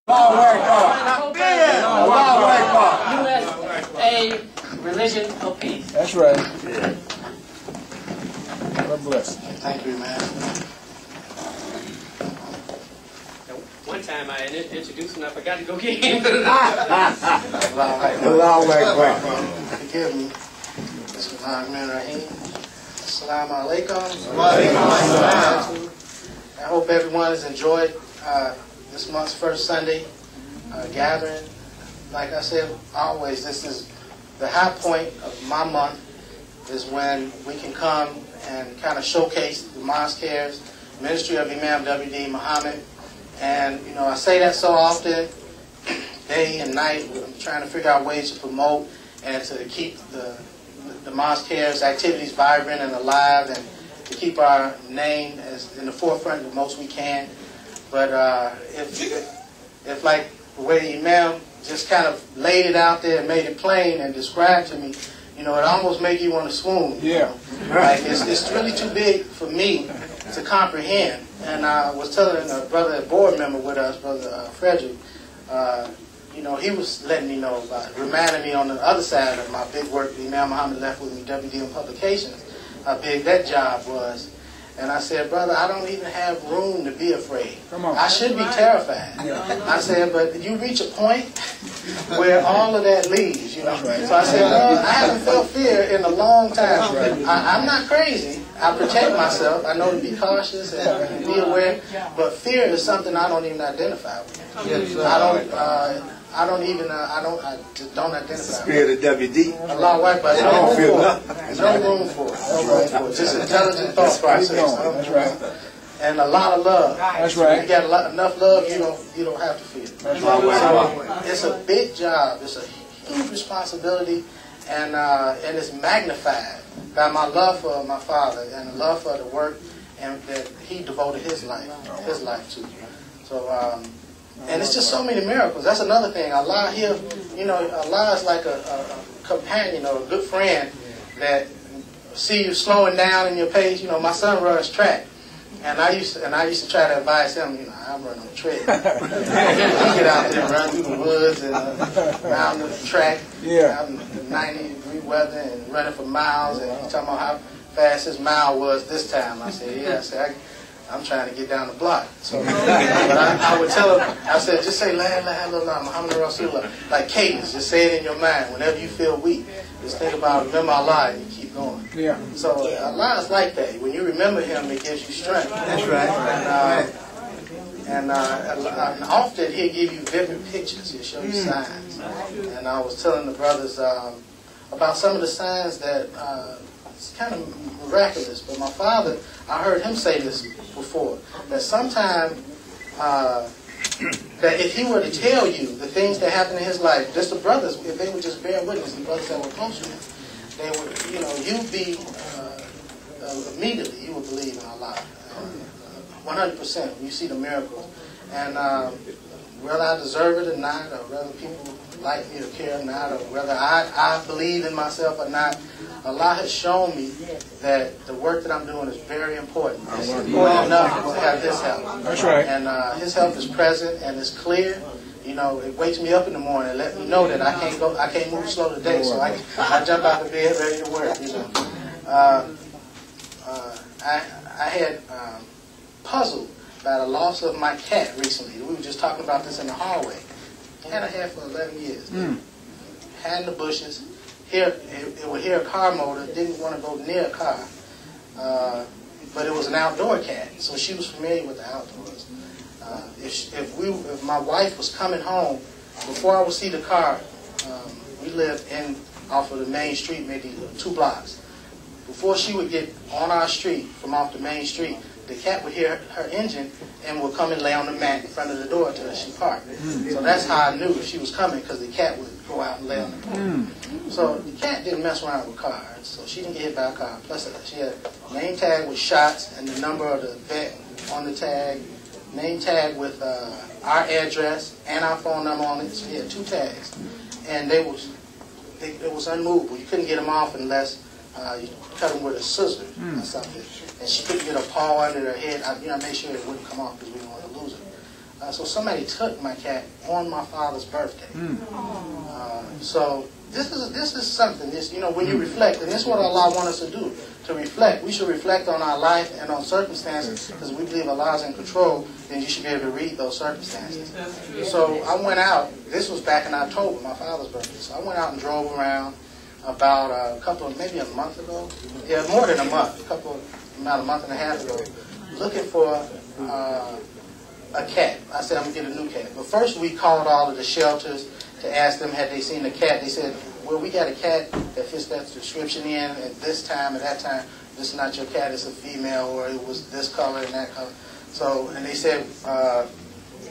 USA, religion of peace. That's right. God bless. Thank you, man. One time I introduced him, I forgot to go get him. Forgive me. Bismillahirrahmanirrahim. Assalamu alaikum. I hope everyone has enjoyed this month's first Sunday gathering. Like I said, always, this is the high point of my month, is when we can come and kind of showcase the Mosque ministry of Imam Deen Mohammed. And, you know, I say that so often, day and night. I'm trying to figure out ways to promote and to keep the Mosque activities vibrant and alive, and to keep our name as in the forefront the most we can. But if like the way Imam just kind of laid it out there and made it plain and described to me, you know, it almost makes you want to swoon. Yeah. Like it's really too big for me to comprehend. And I was telling a brother, a board member with us, Brother Frederick, you know, he was letting me know about it, reminding me on the other side of my big work that Imam Muhammad left with me, WDM Publications, how big that job was. And I said, brother, I don't even have room to be afraid. Come on. I should be terrified. I said, but you reach a point where all of that leaves, you know. So I said, no, I haven't felt fear in a long time. I'm not crazy. I protect myself. I know to be cautious and be aware. But fear is something I don't even identify with. I don't identify. Spirit of WD. Allah Akbar. No room for it. Just intelligent thought process. That's right. And a lot of love. That's right. You got enough love, you don't have to fear. That's right. It's a big job. It's a huge responsibility, and it's magnified by my love for my father and the love for the work and that he devoted his life to. So. And it's just so many miracles. That's another thing. Allah here, you know, Allah is like a companion or a good friend that see you slowing down in your pace. You know, my son runs track, and I used to try to advise him. You know, I run on the tread. He get out there and run through the woods and around the track. Yeah. Out in 90-degree weather and running for miles. And he's talking about how fast his mile was this time. I said, yeah. I said, I'm trying to get down the block. So, but I would tell him, I said, just say, La ilaha illallah, Muhammad Rasulullah, like cadence. Just say it in your mind. Whenever you feel weak, just think about, remember Allah, and you keep going. Yeah. So Allah is like that. When you remember Him, it gives you strength. That's right. And often He'll give you vivid pictures. He'll show you signs. And I was telling the brothers about some of the signs that it's kind of miraculous. But my father, I heard him say this before, that sometimes that if he were to tell you the things that happened in his life, just the brothers, if they would just bear witness, the brothers that were close to him, they would, you know, you'd be immediately you would believe in Allah, 100% when you see the miracles. And whether I deserve it or not, or whether people like me or care or not, or whether I believe in myself or not, Allah has shown me that the work that I'm doing is very important. It's important enough to have His help. That's right. And His help is present and it's clear. You know, it wakes me up in the morning and let me know that I can't move slow today, so I jump out of bed ready to work. You know, I had puzzled by the loss of my cat recently. We were just talking about this in the hallway. Cat I had for 11 years. Had in the bushes. It would hear a car motor, didn't want to go near a car. But it was an outdoor cat, so she was familiar with the outdoors. If my wife was coming home, before I would see the car, we lived off of the main street, maybe 2 blocks. Before she would get on our street, from off the main street, the cat would hear her engine and would come and lay on the mat in front of the door until she parked. So that's how I knew she was coming, because the cat would go out and lay on the porch. So the cat didn't mess around with cars, so she didn't get hit by a car. Plus she had a name tag with shots and the number of the vet on the tag, name tag with our address and our phone number on it. So she had 2 tags. And it was unmovable. You couldn't get them off unless you cut them with a scissor or something. And she couldn't get a paw under her head. I made sure it wouldn't come off because we didn't want to lose it. So somebody took my cat on my father's birthday. So this is something. This, you know, when you reflect, and this is what Allah wants us to do, to reflect. We should reflect on our life and on circumstances, because we believe Allah is in control. Then you should be able to read those circumstances. So I went out. This was back in October, my father's birthday. So I went out and drove around about maybe a month ago. Yeah, more than a month. About a month and a half ago, looking for a cat. I said, I'm going to get a new cat. But first we called all of the shelters to ask them had they seen the cat. They said, well, we got a cat that fits that description in at this time, at that time. This is not your cat, it's a female, or it was this color and that color. So, and they said,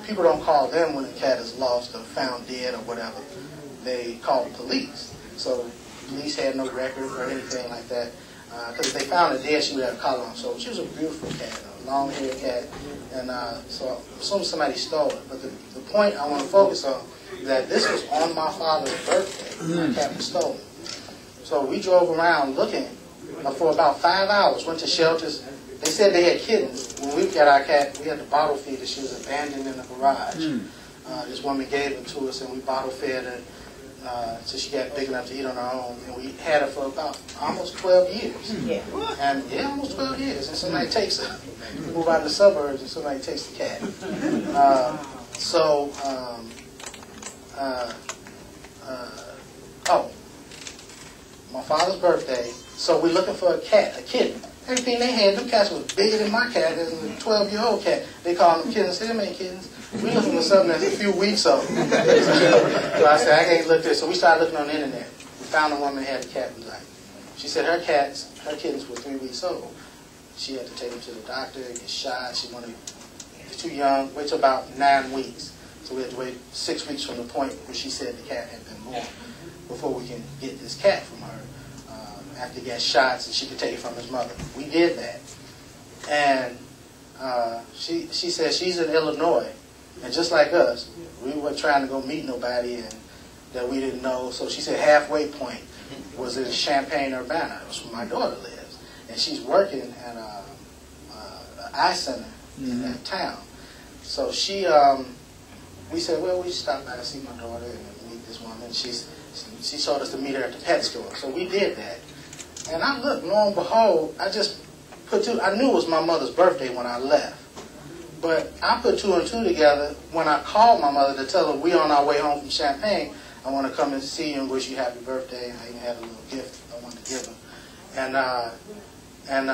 people don't call them when the cat is lost or found dead or whatever. They call the police. So police had no record or anything like that. Because if they found her dead, she would have a collar on. So she was a beautiful cat, a long-haired cat. And so assuming somebody stole it. But the point I want to focus on is that this was on my father's birthday. The cat was stolen. So we drove around looking for about 5 hours, went to shelters. They said they had kittens. When we got our cat, we had to bottle feed her. She was abandoned in the garage. This woman gave her to us, and we bottle fed her. So she got big enough to eat on her own, and we had her for about almost 12 years. And yeah, almost 12 years. And somebody takes her. We move out in the suburbs, and somebody takes the cat. My father's birthday. So we're looking for a cat, a kitten. Everything they had, them cats was bigger than my cat. It was a 12-year-old cat. They call them kittens. They ain't kittens. We looking for something that's a few weeks old. So I said, I can't look this. So we started looking on the internet. We found a woman that had a cat we liked. She said her kittens were 3 weeks old. She had to take them to the doctor, get shot. She wanted, too young, wait till about 9 weeks. So we had to wait 6 weeks from the point where she said the cat had been born before we can get this cat from her. After he got shots and she could take it from his mother. We did that. And she said she's in Illinois. And just like us, we weren't trying to go meet nobody and that we didn't know. So she said halfway point was in Champaign-Urbana. That's where my daughter lives. And she's working at an eye center in that town. So she, we said, well, we stop by to see my daughter and meet this woman. She told us to meet her at the pet store. So we did that. And I looked, lo and behold, I knew it was my mother's birthday when I left. But I put 2 and 2 together when I called my mother to tell her we on our way home from Champaign. I want to come and see you and wish you happy birthday. I even had a little gift I wanted to give her. And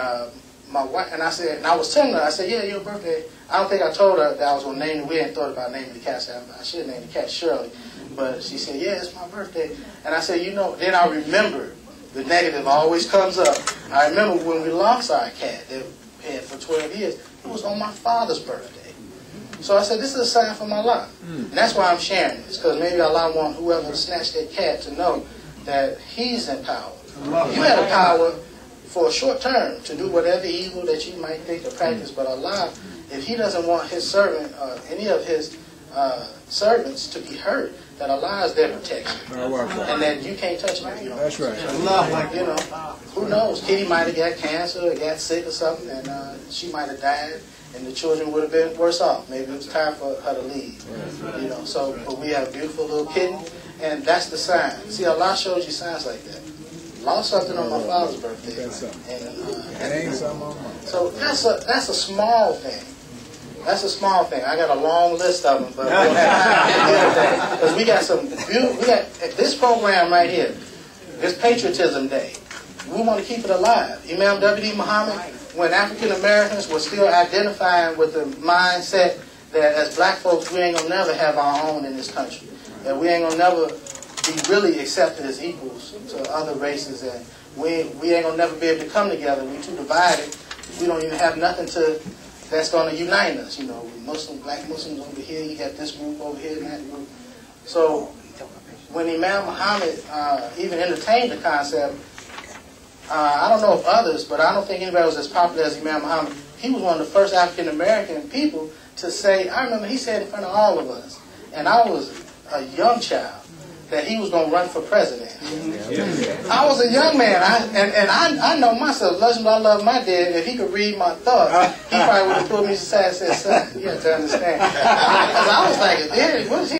my wife, and I said, and I was telling her, I said, yeah, your birthday. I don't think I told her that I was going to name it. We hadn't thought about naming the cat. So I should have named the cat Shirley. But she said, yeah, it's my birthday. And I said, you know, then I remembered. The negative always comes up. I remember when we lost our cat that we had for 12 years. It was on my father's birthday. So I said, this is a sign for my life. And that's why I'm sharing this, because maybe Allah wants whoever snatched that cat to know that He's in power. You had a power for a short term to do whatever evil that you might think or practice, but Allah, if He doesn't want His servant, any of His servants to be hurt, that Allah is their protection, and that you can't touch them. You know? That's right. You know, who knows? Kitty might have got cancer or got sick or something, and she might have died, and the children would have been worse off. Maybe it was time for her to leave. You know, so but we have a beautiful little kitten, and that's the sign. See, Allah shows you signs like that. Lost something on my father's birthday, so that's a small thing. That's a small thing. I got a long list of them, but we don't have time to deal with that. Because we got some beautiful, this program right here, this Patriotism Day. We want to keep it alive. Imam Deen Mohammed, when African Americans were still identifying with the mindset that as black folks, we ain't going to never have our own in this country. That we ain't going to never be really accepted as equals to other races. And we ain't going to never be able to come together. We're too divided. We don't even have nothing that's going to unite us, you know, black Muslims over here, you got this group over here and that group. So when Imam Muhammad even entertained the concept, I don't know if others, but I don't think anybody was as popular as Imam Muhammad. He was one of the first African American people to say, I remember he said in front of all of us, and I was a young child, that he was going to run for president. I was a young man, I know myself. As much as I love my dad, if he could read my thoughts, he probably would have pulled me aside and said, son, you have to understand. Because I was like, Dad, what is he